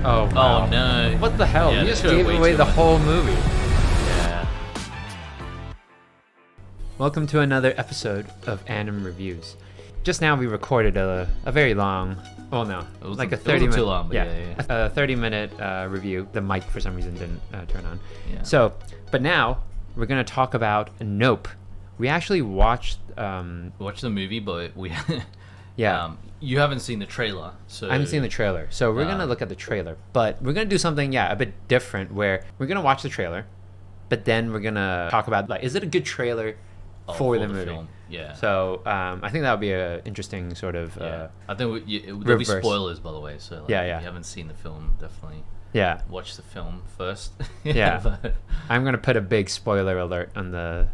Oh, wow. Oh no! What the hell? Yeah, You they just showed gave way away too the much. whole movie. Yeah. Welcome to another episode of Anim Reviews. Just now we recorded a very long, well no, It was like a- a it 30 wasn't minute, too long, but yeah. a 30-minute review. The mic for some reason didn't turn on. Yeah. So, but now we're going to talk about Nope. We actually watched, Watch the movie, but we. yeah. You haven't seen the trailer, so. I haven't seen the trailer, so we're going to look at the trailer. But we're going to do something, a bit different where we're going to watch the trailer, but then we're going to talk about, like, is it a good trailer for the movie? Film. Yeah. So I think that would be an interesting sort of I think there'll be reverse. spoilers, by the way. So like, Yeah. if you haven't seen the film, definitely yeah. watch the film first. Yeah. But, I'm gonna put a big spoiler alert on the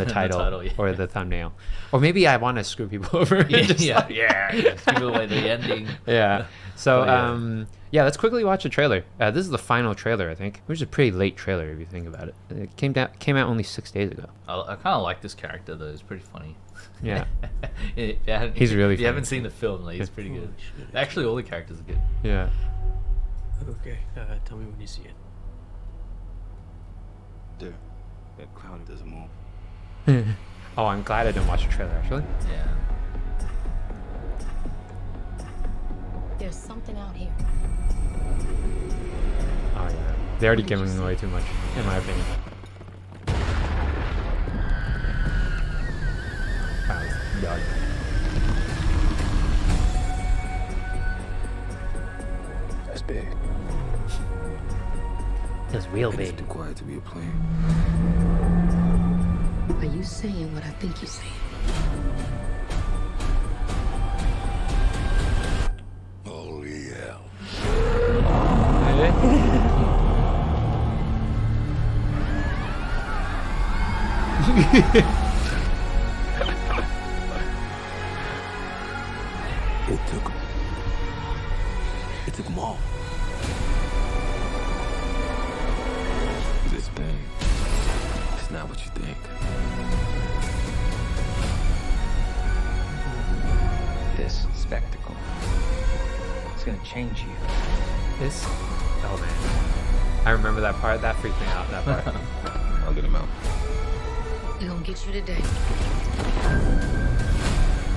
title, yeah. or the thumbnail, or maybe I want to screw people over. Just yeah. Give away the ending. Yeah. So Oh, yeah. let's quickly watch the trailer. This is the final trailer, I think, which is a pretty late trailer if you think about it. It came out only 6 days ago. I kind of like this character though. It's pretty funny. Yeah. He's really If you haven't funny. seen the film, like, he's pretty good. Holy shit. Actually, all the characters are good. Yeah. Okay, tell me when you see it. There. That cloud doesn't move. Oh, I'm glad I didn't watch the trailer actually. Yeah. There's something out here. Oh yeah. They're already giving away too much, in my opinion. Wow, it's yuck. That's big. It's real And it's big. too quiet to be a plane. Are you saying what I think you're saying? Holy hell. It took them all. This thing, it's not what you think. This spectacle is gonna change you. This? Oh man. I remember that part. That freaked me out, that part. I'll get him out. We're gonna get you today.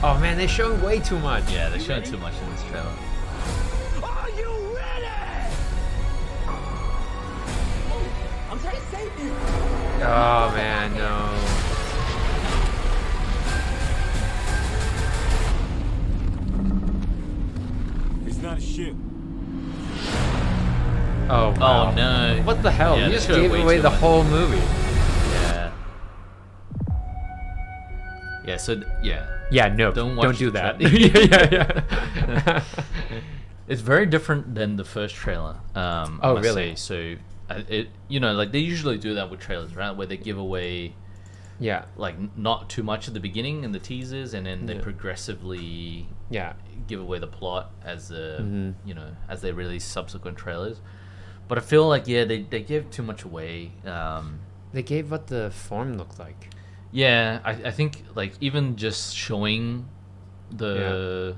Oh man, they showed way too much. Yeah, they're showing too much in this trailer. Are you ready? I'm trying to save you. Oh man, no. It's not a ship. Oh wow. Oh no! What the hell? Yeah, You they just showed gave way away too the much. whole movie. Yeah. Yeah. So yeah. Yeah, no. Don't Don't watch do the that. trailer. yeah. It's very different than the first trailer. I Oh, must really? say. So, like they usually do that with trailers, right? Where they give away Yeah. like not too much at the beginning in the teasers, and then they Yeah. progressively Yeah. give away the plot as Mhm. as they release subsequent trailers. But I feel like they give too much away. They gave what the form looked like. Yeah, I think like even just showing the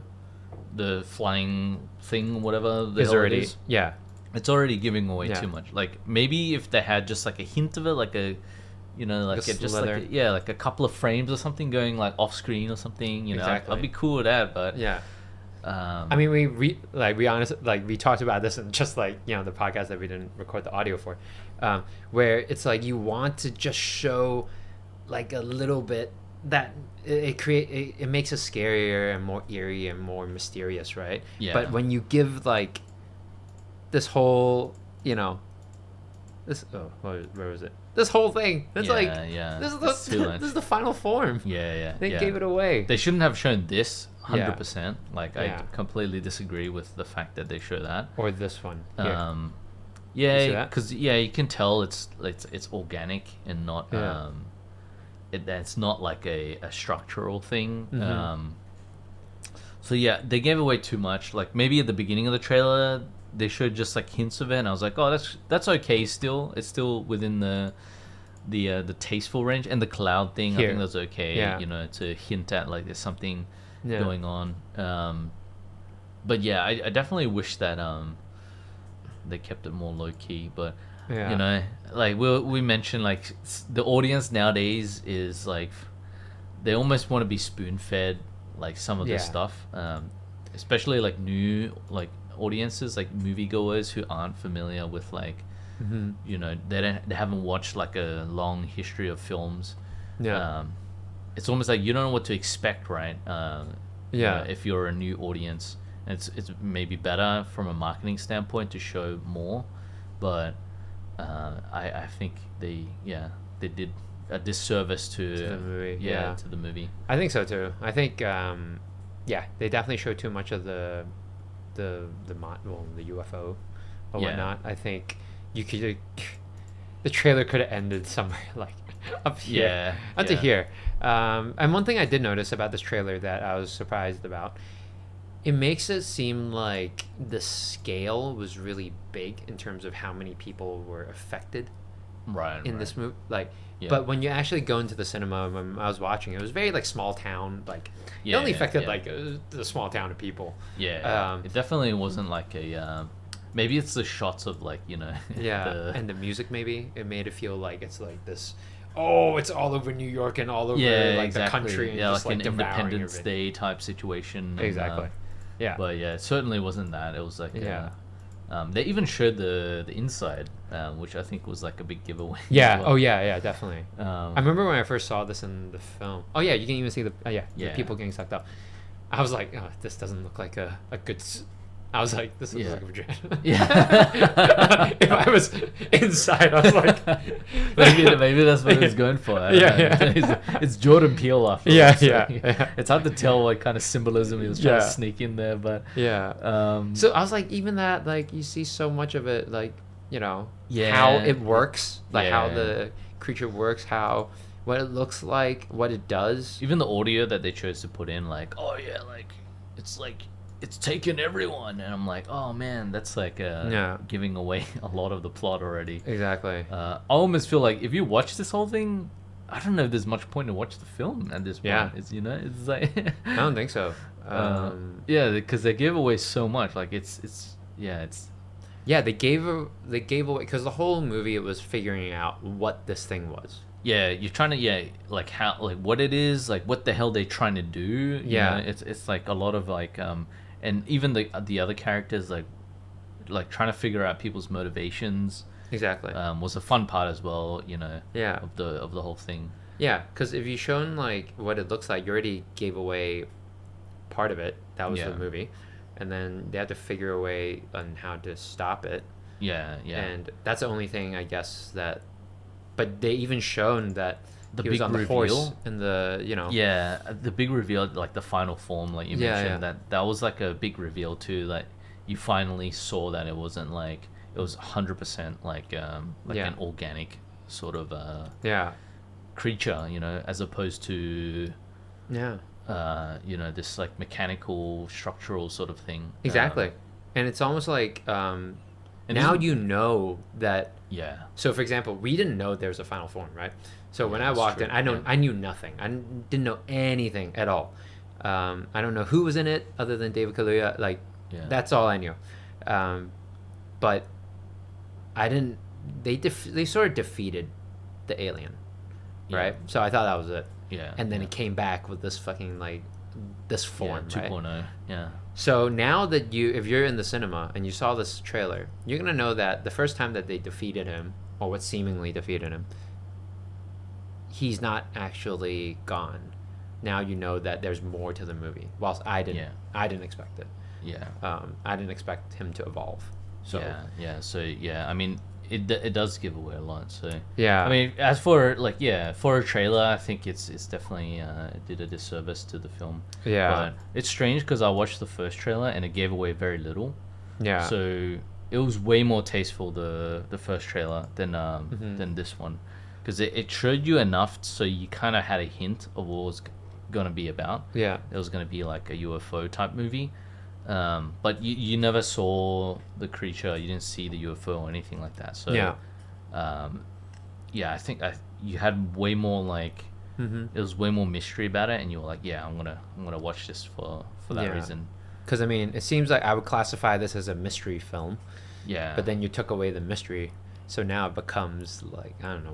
flying thing, whatever the Is hell it already is, yeah. it's already giving away Yeah. too much. Like maybe if they had just like a hint of it, like a like a just slither. like like a couple of frames or something going like off screen or something. Exactly. I'd be cool with that. But Yeah. I I mean, we talked about this in just like the podcast that we didn't record the audio for, where it's like you want to just show like a little bit that it makes it scarier and more eerie and more mysterious, right? Yeah. But when you give like this whole where was it? This whole thing. It's like yeah, this is it's too much. this is the final form. yeah. They yeah. gave it away. They shouldn't have shown this Yeah. 100%. Like Yeah. I completely disagree with the fact that they show that. Or this one. Here. see Yeah, that? because you can tell it's organic and not Yeah. it's not like a structural thing. Mhm. So yeah, they gave away too much. Like maybe at the beginning of the trailer, they showed just like hints of it, and I was like, oh, that's okay. Still, it's still within the tasteful range. And the cloud thing, I Here. think that's okay. Yeah. To hint at like there's something Yeah. going on. But yeah, I definitely wish that they kept it more low key. But Yeah. you know, like we mentioned, like the audience nowadays is like they almost want to be spoon fed like some of this Yeah. stuff, especially like new like audiences, like moviegoers who aren't familiar with like you know they haven't watched like a long history of films. Yeah. It's almost like you don't know what to expect, right? You Yeah. know, if you're a new audience, it's maybe better from a marketing standpoint to show more, but I think they did a disservice to the movie, yeah, yeah. to the movie. I think so too. I think yeah, they definitely showed too much of the UFO or Yeah. whatnot. I think you could the trailer could have ended somewhere like up here, Yeah, up to yeah. here. And one thing I did notice about this trailer that I was surprised about, it makes it seem like the scale was really big in terms of how many people were affected Right. in this movie. Like, Yeah. but when you actually go into the cinema, when I was watching, it was very like small town. Like, it Yeah, only affected yeah. like a small town of people. Yeah, it definitely wasn't like a. Maybe it's the shots of like you know. Yeah, and the music maybe it made it feel like it's like this. Oh, it's all over New York and all over like exactly. the country and yeah, just like like an devouring Independence everything. Day type situation. and, Exactly. Yeah. But yeah, it certainly wasn't that. It was like Yeah. they even showed the inside, which I think was like a big giveaway. as Yeah. well. Oh yeah. Yeah. Definitely. Um, I remember when I first saw this in the film. Oh yeah, you can even see the the Yeah. people getting sucked up. I was like, oh, this doesn't look like a good. I was like, this looks Yeah. like a vagina. Yeah. If I was inside, I was like, maybe that's what he was going for. I don't Yeah, know. yeah. It's Jordan Peele after Yeah, all, so yeah. It's hard to tell what kind of symbolism he was trying to Yeah. sneak in there, but yeah. So I was like, even that, like, you see so much of it, like, you know, how Yeah. it works, like how Yeah. the creature works, what it looks like, what it does. even the audio that they chose to put in, like, oh yeah, like it's taken everyone, and I'm like, oh man, that's like Yeah. giving away a lot of the plot already. Exactly. I almost feel like if you watch this whole thing, I don't know if there's much point to watch the film at this point. Yeah. It's it's like I don't think so. yeah, because they give away so much. Like it's Yeah, they gave away because the whole movie it was figuring out what this thing was. yeah, you're trying to like how like what it is, like what the hell they trying to do. you Yeah. know? It's like a lot of like and even the other characters like trying to figure out people's motivations Exactly. was a fun part as well. You know. Yeah. Of the whole thing. Yeah, because if you've shown like what it looks like, you already gave away part of it. That was Yeah. the movie, and then they had to figure a way on how to stop it. Yeah. Yeah. And that's the only thing I guess that. But they even shown that The he was big on the horse reveal? in the Yeah, the big reveal, like the final form, like you Yeah, mentioned, yeah. that was like a big reveal too. Like you finally saw that it wasn't like it was 100% like Yeah. an organic sort of Yeah. creature, you know, as opposed to Yeah. you know, this like mechanical, structural sort of thing. Exactly. And it's almost like And now isn't- you know that. Yeah. So, for example, we didn't know there was a final form, right? So when Yeah, I that's walked true, in, yeah. I knew nothing. Didn't know anything at all. I don't know who was in it other than David Kaluuya. Like, Yeah. that's all I knew. But I didn't. They sort of defeated the alien, Yeah. right? So I thought that was it. Yeah. And then yeah. it came back with this fucking like this form, yeah, right? 2.0. Yeah. So now that if you're in the cinema and you saw this trailer, you're gonna know that the first time that they defeated him, or what seemingly defeated him, he's not actually gone. Now you know that there's more to the movie. Whilst I didn't expect it. Yeah. I didn't expect him to evolve. So Yeah. So yeah, I mean, it does give away a lot. So yeah, I mean, as for for a trailer, I think it's definitely it did a disservice to the film. yeah, But it's strange because I watched the first trailer and it gave away very little. yeah. So it was way more tasteful the first trailer than this one, because it showed you enough so you kind of had a hint of what it was gonna be about. Yeah, It was gonna be like a UFO type movie. But you never saw the creature, you didn't see the UFO or anything like that. So yeah, yeah, I think you had way more like mm-hmm. it was way more mystery about it, and you were like, yeah, I'm gonna watch this for that Yeah. reason. Because I mean, it seems like I would classify this as a mystery film. Yeah. But then you took away the mystery, so now it becomes like I don't know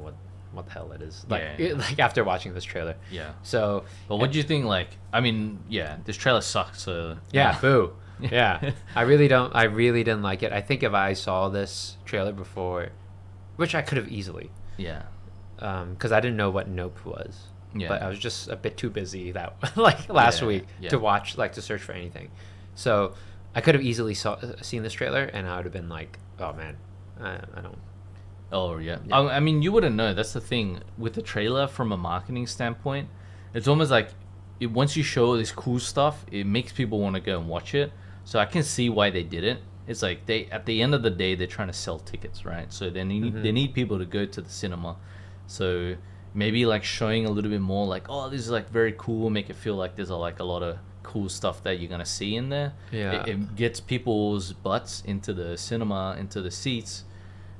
what the hell it is. Like Yeah. like after watching this trailer. Yeah. So But what do you think? Like, I mean, yeah, this trailer sucks. So yeah, boo. Yeah, I really didn't like it. I think if I saw this trailer before, which I could have easily, Yeah. because I didn't know what Nope was. Yeah. But I was just a bit too busy that like last Yeah, week yeah. to watch, like to search for anything. So I could have easily seen this trailer and I would have been like, oh man, I don't. Oh yeah. Yeah. I mean, you wouldn't know. That's the thing with the trailer from a marketing standpoint. It's almost like once you show all this cool stuff, it makes people want to go and watch it. So I can see why they did it. It's like they at the end of the day they're trying to sell tickets, right? So they need people to go to the cinema. So maybe like showing a little bit more like, oh, this is like very cool, make it feel like there's a lot of cool stuff that you're gonna see in there. Yeah. It gets people's butts into the cinema, into the seats.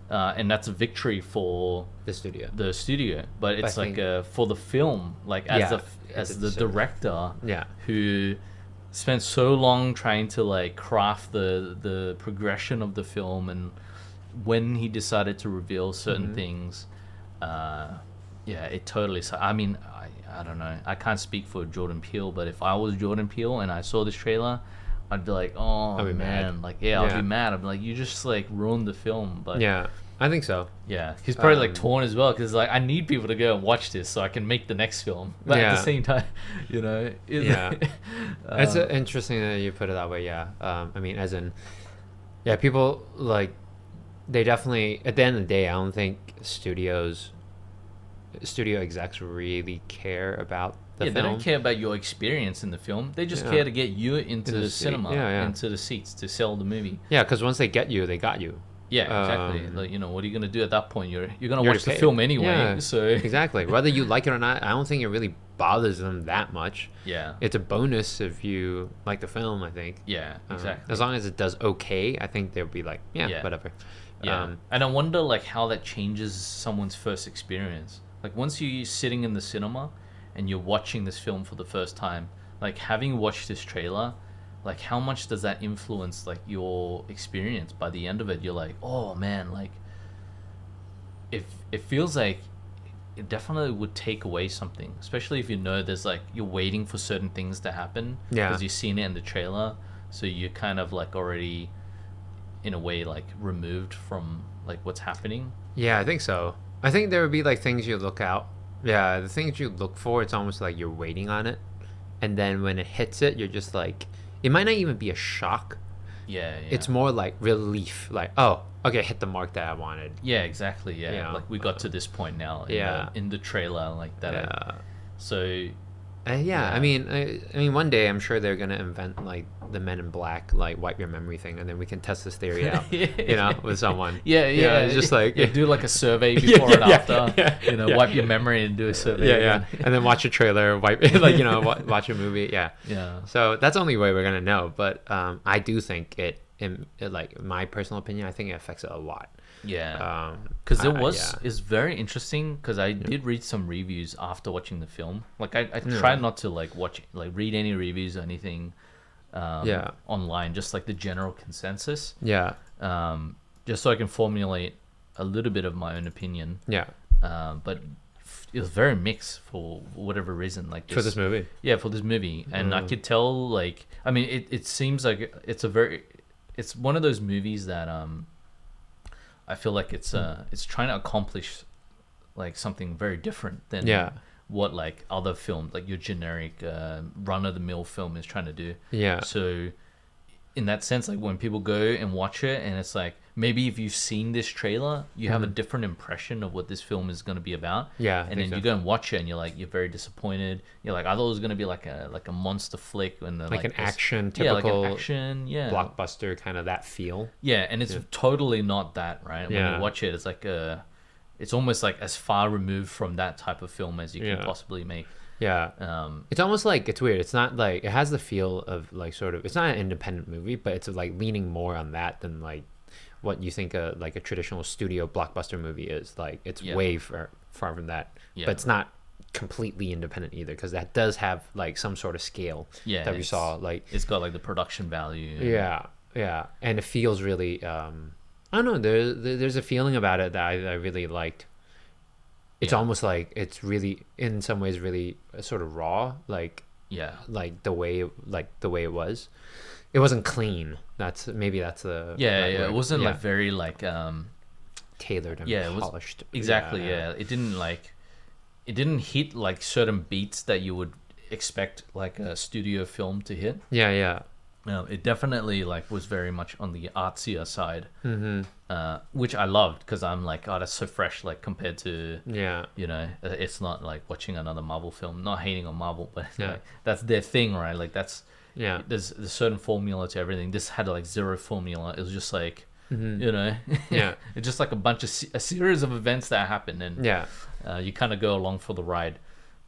And that's a victory for The studio. but it's I like think- for the film, like as Yeah, as it's the a cinema. director Yeah. who spent so long trying to like craft the progression of the film, and when he decided to reveal certain Mm-hmm. things, yeah, it totally. I mean, I don't know. I can't speak for Jordan Peele, but if I was Jordan Peele and I saw this trailer, I'd be like, oh I'd be man, mad. like I'd Yeah. be mad. I'd be like, you just like ruined the film. But Yeah, I think so. yeah, he's probably like Um, torn as well because like I need people to go and watch this so I can make the next film. But at Yeah. the same time, you know, Yeah. It's um, interesting that you put it that way. Yeah. I mean, as in, yeah, people like they definitely at the end of the day, I don't think studio execs really care about the yeah, they film. don't care about your experience in the film. They just Yeah. care to get you into In the the seat. cinema, Yeah, yeah. into the seats to sell the movie. Yeah, because once they get you, they got you. Yeah, exactly. Um, Like, you know, what are you gonna do at that point? You're gonna You're watch the paid. film anyway. Yeah, So exactly. Whether you like it or not, I don't think it really bothers them that much. yeah, It's a bonus if you like the film, I think. yeah, exactly. As long as it does okay, I think they'll be like, yeah, Yeah. whatever. Yeah, and I wonder like how that changes someone's first experience. Like once you're sitting in the cinema and you're watching this film for the first time, like having watched this trailer, like how much does that influence like your experience? By the end of it, you're like, oh man, like if it feels like it definitely would take away something, especially if you know there's like you're waiting for certain things to happen Yeah. because you've seen it in the trailer, so you're kind of like already in a way like removed from like what's happening. Yeah, I think so. I think there would be like things you look out. Yeah, the things you look for, it's almost like you're waiting on it. And then when it hits it, you're just like, it might not even be a shock. Yeah, yeah. It's more like relief. Like, oh, okay, hit the mark that I wanted. Yeah, exactly. Yeah, Yeah. like we got to this point now. Yeah. In the trailer, like that. Yeah. So Yeah, Yeah. I mean, one day I'm sure they're gonna invent like the Men in Black, like wipe your memory thing, and then we can test this theory out, you know, with someone. yeah, yeah. it's just like yeah, do like a survey Yeah, before and yeah, after. yeah, You know, yeah. wipe your memory and do a survey. yeah, yeah, and then watch a trailer, wipe, like you know, watch a movie, yeah. Yeah. So that's the only way we're gonna know. But I do think it, like my personal opinion, I think it affects it a lot. Yeah. Because there was yeah. it's very interesting because I did read some reviews after watching the film. Like I tried not to like read any reviews or anything Yeah. online, just like the general consensus, Yeah, just so I can formulate a little bit of my own opinion. yeah. But it was very mixed for whatever reason. Like For this movie. yeah, for this movie, and I could tell like I mean it seems like it's one of those movies that I feel like it's trying to accomplish like something very different than Yeah. what like other films, like your generic run of the mill film is trying to do. Yeah. So in that sense, like when people go and watch it, and it's like maybe if you've seen this trailer, you have a different impression of what this film is going to be about. Yeah, I and think then so. you go and watch it, and you're very disappointed. You're like, I thought it was going to be like a monster flick, and then, Like an this- action, yeah, like typical an action, yeah, blockbuster kind of that feel. yeah, and it's totally not that, right? When Yeah. you watch it, it's like it's almost like as far removed from that type of film as you can Yeah. possibly make. Yeah. It's almost like, it's weird. It's not like, it has the feel of like sort of, it's not an independent movie, but it's like leaning more on that than like what you think like a traditional studio blockbuster movie is. Like it's Yeah. way far from that. Yeah. But it's not completely independent either, because that does have like some sort of scale Yeah, that we saw. it's- like, It's got like the production value. and- yeah, and it feels really, I don't know. There's a feeling about it that I really liked. It's Yeah. almost like it's really, in some ways, really sort of raw, like Yeah. the way it was. It wasn't clean. That's the Yeah, right yeah. It word. wasn't Yeah. like very like Tailored and yeah, it was polished. exactly. Yeah. It didn't hit like certain beats that you would expect like a studio film to hit. Yeah, yeah. It definitely like was very much on the artsier side, Mm-hmm. which I loved because I'm like, oh, that's so fresh, like compared to Yeah. it's not like watching another Marvel film. Not hating on Marvel, but Yeah. like, that's their thing, right? Like that's Yeah. there's a certain formula to everything. This had like zero formula. It was just like Mm-hmm. Yeah. it's just like a series of events that happen, and Yeah. you kind of go along for the ride.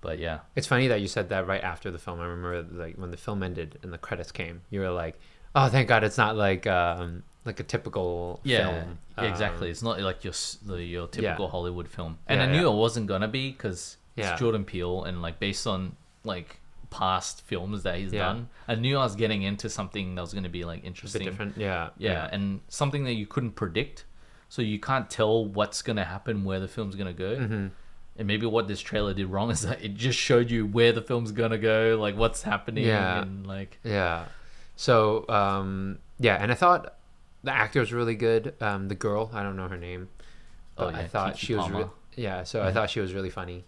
But yeah, It's funny that you said that right after the film. I remember like when the film ended and the credits came, you were like, "Oh, thank God, it's not like a typical film." exactly. It's not like your typical Yeah. Hollywood film, and Yeah, I knew yeah. it wasn't gonna be because Yeah. it's Jordan Peele, and like based on like past films that he's Yeah. done, I knew I was getting into something that was gonna be like A bit interesting, different. Yeah. yeah, and something that you couldn't predict, so you can't tell what's gonna happen, where the film's gonna go. Mm-hmm. And maybe what this trailer did wrong is that it just showed you where the film's gonna go, like what's happening, Yeah. and like Yeah. So, yeah, and I thought the actor was really good. The girl, I don't know her name, but I thought Keke she was Palmer. yeah. So I thought she was really funny.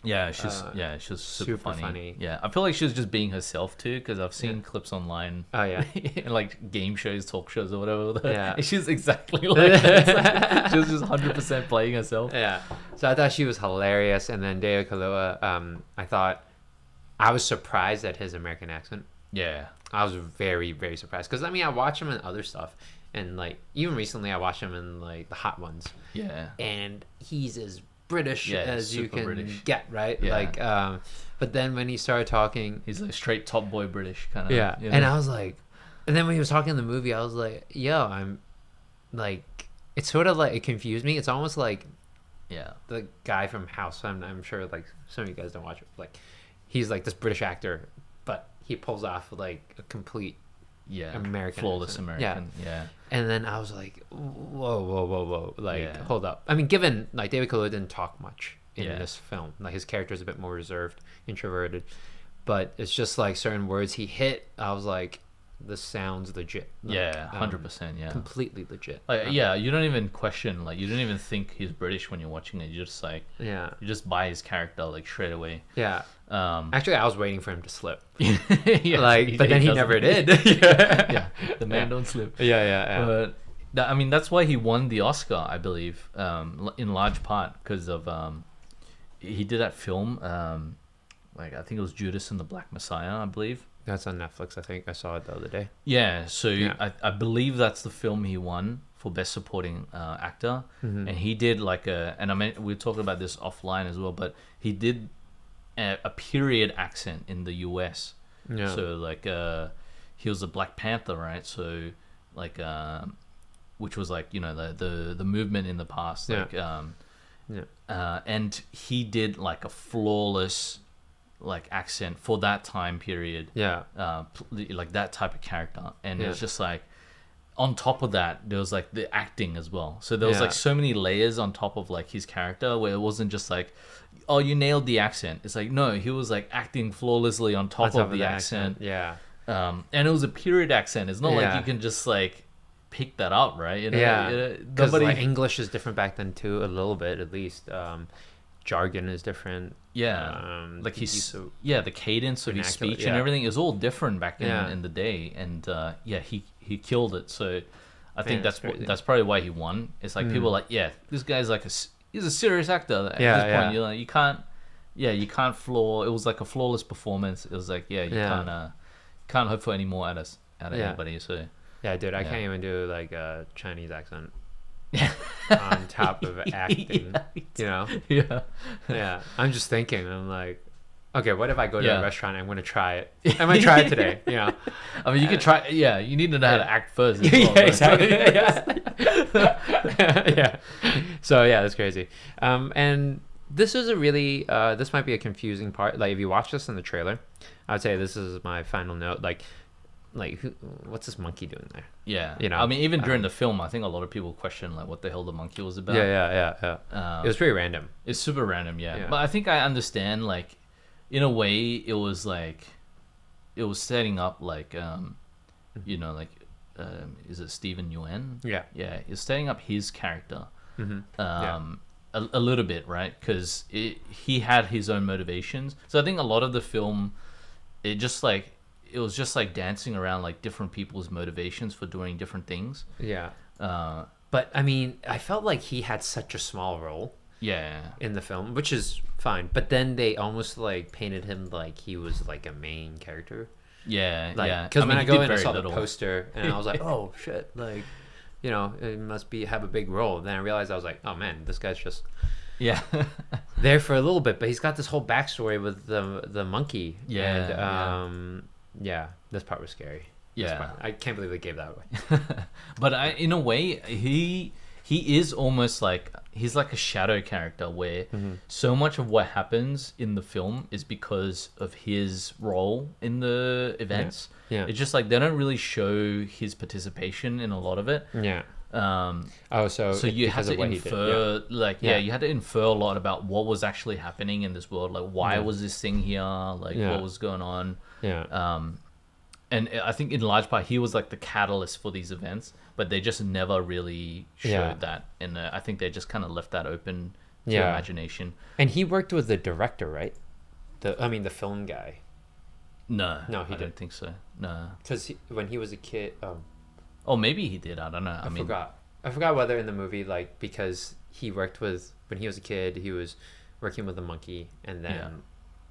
Yeah, she's super, super funny. funny. Yeah, I feel like she was just being herself too, because I've seen clips online, Oh yeah. like game shows, talk shows, or whatever. with her, Yeah. and she's exactly like her. It's like, she was just 100% playing herself. Yeah. So I thought she was hilarious, and then Deo Kaluuya, I thought I was surprised at his American accent. Yeah, I was very, very surprised because I mean I watch him in other stuff, and like even recently I watched him in like the Hot Ones, yeah, and he's as British Yeah, as you super can British. get, right? Yeah. Like, but then when he started talking, he's like straight top boy British kind of. yeah, you and know? I was like, and then when he was talking in the movie, I was like, yo, I'm like, it's sort of like it confused me. It's almost like yeah, the guy from House. I'm sure like some of you guys don't watch it. Like, he's like this British actor, but he pulls off like a complete yeah, American flawless accent. American. Yeah, And then I was like, whoa. Like, Yeah. hold up. I mean, given, like, David Kaluuya didn't talk much in Yeah. this film. Like, his character is a bit more reserved, introverted. But it's just, like, certain words he hit, I was like, this sounds legit. Like, yeah, 100%. Yeah, Completely legit. like, yeah. You don't even question, like, you don't even think he's British when you're watching it. You just like, Yeah. you just buy his character like straight away. Yeah. Actually, I was waiting for him to slip. Yeah, Like, but then he doesn't. never did. Yeah, the man don't slip. Yeah. But I mean, that's why he won the Oscar, I believe, in large part because of he did that film, like I think it was Judas and the Black Messiah, I believe. That's on Netflix, I think. I saw it the other day. Yeah, so Yeah. I believe that's the film he won for Best Supporting Actor, Mm-hmm. and he did like and I mean we were talking about this offline as well, but he did a period accent in the US. Yeah. So like he was a Black Panther, right? So like which was like, you know, the movement in the past, Yeah. like Yeah. and he did like a flawless like accent for that time period, Yeah. like that type of character, and it was Yeah. just like on top of that there was like the acting as well, so there was Yeah. like so many layers on top of like his character where it wasn't just like, oh, you nailed the accent. It's like, no, he was like acting flawlessly on top, of the accent. Yeah. And it was a period accent. It's not like Yeah. you can just like pick that up, right? You know, Yeah, because nobody. like, English is different back then too, a little bit at least. Jargon is different. Yeah, like the he's use of- the cadence of his vernacular, speech and yeah. everything is all different back Yeah. in the day, and yeah, he killed it. So I think that's that's crazy. that's probably why he won. It's like people are like, yeah, this guy's like he's a serious actor. At Yeah, this point, yeah. you're like, you can't flaw. It was like a flawless performance. It was like, yeah, you Yeah. can't hope for any more out of Yeah. anybody. So Yeah, dude, I Yeah. can't even do like a Chinese accent on top of acting. You know? yeah, Yeah. I'm just thinking, I'm like, okay, what if I go to Yeah. a restaurant? I'm gonna try it. I'm gonna try it today. You know? I mean, you could try. Yeah, you need to know how to act first. As well, Yeah, right? exactly. Yeah. So yeah, that's crazy. And this is a really this might be a confusing part. Like if you watch this in the trailer, I would say this is my final note. Like like what's this monkey doing there? Yeah, You know, I mean, even during the film, I think a lot of people question like what the hell the monkey was about. Yeah. It was pretty random. It's super random, Yeah. But I think I understand, like, in a way, it was setting up like, you know, like, is it Steven Yeun? Yeah. Yeah, it's setting up his character, Yeah. a little bit, right? Because he had his own motivations. So I think a lot of the film, it was just like dancing around like different people's motivations for doing different things. Yeah. But I mean, I felt like he had such a small role Yeah. in the film, which is fine. But then they almost like painted him like he was like a main character. Yeah, Like, yeah. because when I he go did in, I very saw little. the poster and I was like, oh shit, like, you know, it must have a big role. Then I realized I was like, oh man, this guy's just Yeah. there for a little bit, but he's got this whole backstory with the monkey. Yeah, And yeah, this part was scary. This Yeah. part- I can't believe they gave that away. But in a way, he is almost like he's like a shadow character where so much of what happens in the film is because of his role in the events. Yeah. It's just like they don't really show his participation in a lot of it. Yeah. Um, Oh, so you had because to of what he did, infer, like, Yeah. you had to infer a lot about what was actually happening in this world. Like, why Yeah. was this thing here? Like, Yeah. what was going on? Yeah. And I think in large part he was like the catalyst for these events, but they just never really showed Yeah. that, and I think they just kind of left that open to Yeah. imagination. And he worked with the director, right? The film guy. No, No, he I don't didn't. think so. No, Because when he was a kid, oh, maybe he did. I don't know. I forgot. I forgot whether in the movie, like, because he worked with, when he was a kid, he was working with a monkey, and then Yeah.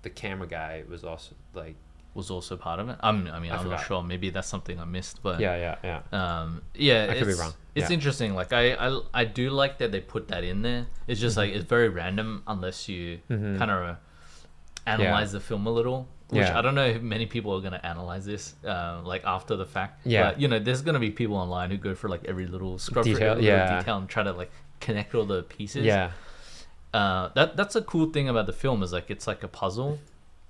the camera guy was also like, was also part of it. I'm not forgot. sure. Maybe that's something I missed, but yeah. yeah, I could be it's- wrong. It's Yeah. interesting. Like I do like that they put that in there. It's just like it's very random unless you kind of analyze the film a little. Which Yeah. I don't know if many people are gonna analyze this like after the fact. Yeah. But you know, there's gonna be people online who go for like every little scrub Detail, for every yeah. little detail and try to like connect all the pieces. Yeah. That's a cool thing about the film is like it's like a puzzle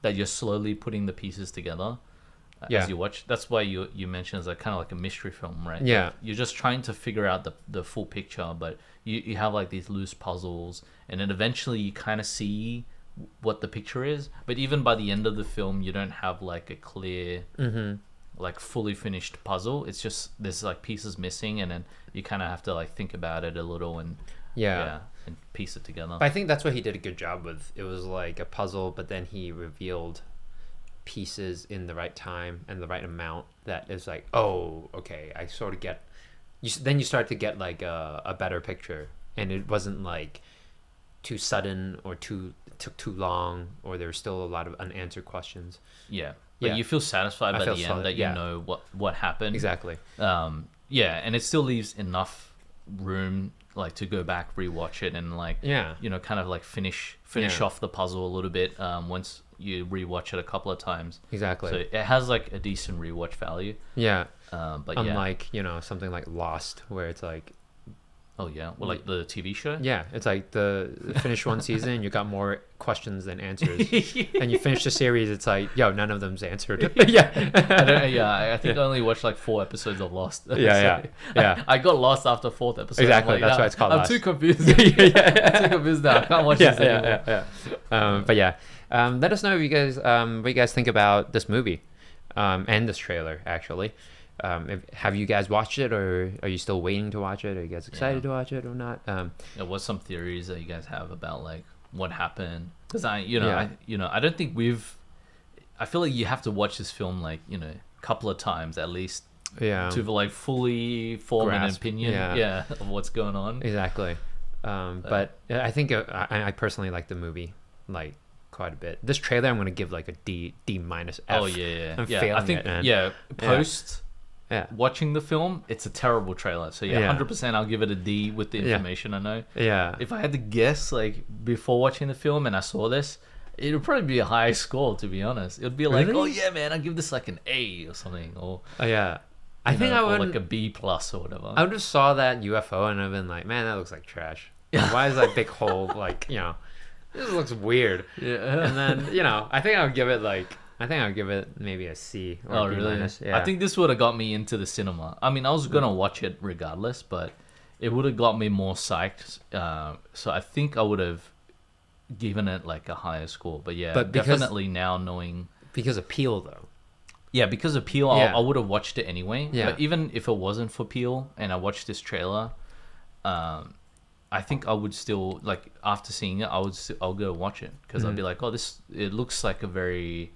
that you're slowly putting the pieces together Yeah. as you watch. That's why you mentioned it's like kind of like a mystery film, right? Yeah. Like, you're just trying to figure out the full picture, but you have like these loose puzzles, and then eventually you kind of see what the picture is. But even by the end of the film, you don't have like a clear, like fully finished puzzle. It's just there's like pieces missing, and then you kind of have to like think about it a little and Yeah. and piece it together. But I think that's what he did a good job with. It was like a puzzle, but then he revealed pieces in the right time and the right amount that is like, oh, okay, I sort of get. Then you start to get like a better picture, and it wasn't like too sudden or took too long, or there's still a lot of unanswered questions. Yeah. But Yeah. you feel satisfied I by feel the solid, end that you yeah. know what happened. Exactly. Yeah, and it still leaves enough room like to go back, rewatch it, and like Yeah. you know, kind of like finish Yeah. off the puzzle a little bit once you rewatch it a couple of times. Exactly. So it has like a decent rewatch value. Yeah. But yeah. Unlike, something like Lost, where it's like, Oh yeah. Well, like the TV show. yeah, it's like the finish one season, you got more questions than answers. And you finish the series, it's like, yo, none of them's answered. yeah. I think I only watched like 4 episodes of Lost. Yeah. I got lost after 4th episode. Exactly, I'm that's why it's called I'm Lost. too confused. I'm too confused now. I can't watch this anymore. But yeah, let us know if you guys, what you guys think about this movie, and this trailer actually. Have you guys watched it, or are you still waiting to watch it? Are you guys excited to watch it or not? There was some theories that you guys have about like what happened, because I don't think I feel like you have to watch this film like a couple of times at least Yeah. to like fully form an Grasp, opinion yeah. of what's going on. Exactly. But I think I personally like the movie like quite a bit. This trailer I'm gonna give like a D minus F. Oh yeah. I'm I failing think it, man. post Yeah. watching the film, it's a terrible trailer. So yeah, Yeah. 100% I'll give it a D with the Yeah. information I know. Yeah. If I had to guess, like before watching the film and I saw this, it would probably be a high score, to be honest. It would be like, Really? oh yeah, man, I'd give this like an A or something, or Oh yeah. I you think know, I would or like a B plus or whatever. I would have saw that UFO and I've been like, man, that looks like trash. Why is that big hole like, this looks weird. Yeah. And then, I think I would give it like I think I'll give it maybe a C or Oh, B really? minus. Yeah. I think this would have got me into the cinema. I mean, I was gonna watch it regardless, but it would have got me more psyched. So I think I would have given it like a higher score. But yeah, But because- definitely now knowing. because of Peele though. Yeah, because of Peel, Yeah. I would have watched it anyway. Yeah. But even if it wasn't for Peel and I watched this trailer, I think I would still like after seeing it, I'll go watch it because I'd be like, oh, it looks like a very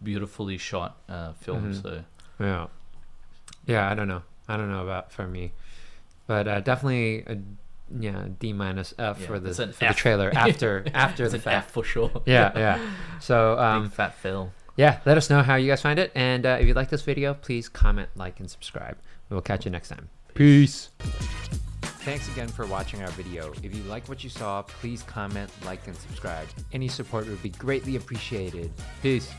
beautifully shot film. So Yeah. Yeah, I don't know about for me, but definitely a D minus F Yeah, for the it's an for the F. trailer after it's the an fact. F for sure. Yeah. So Big fat fail. yeah, let us know how you guys find it, and if you like this video, please comment, like, and subscribe. We'll catch you next time. Peace. Thanks again for watching our video. If you like what you saw, please comment, like, and subscribe. Any support would be greatly appreciated. Peace.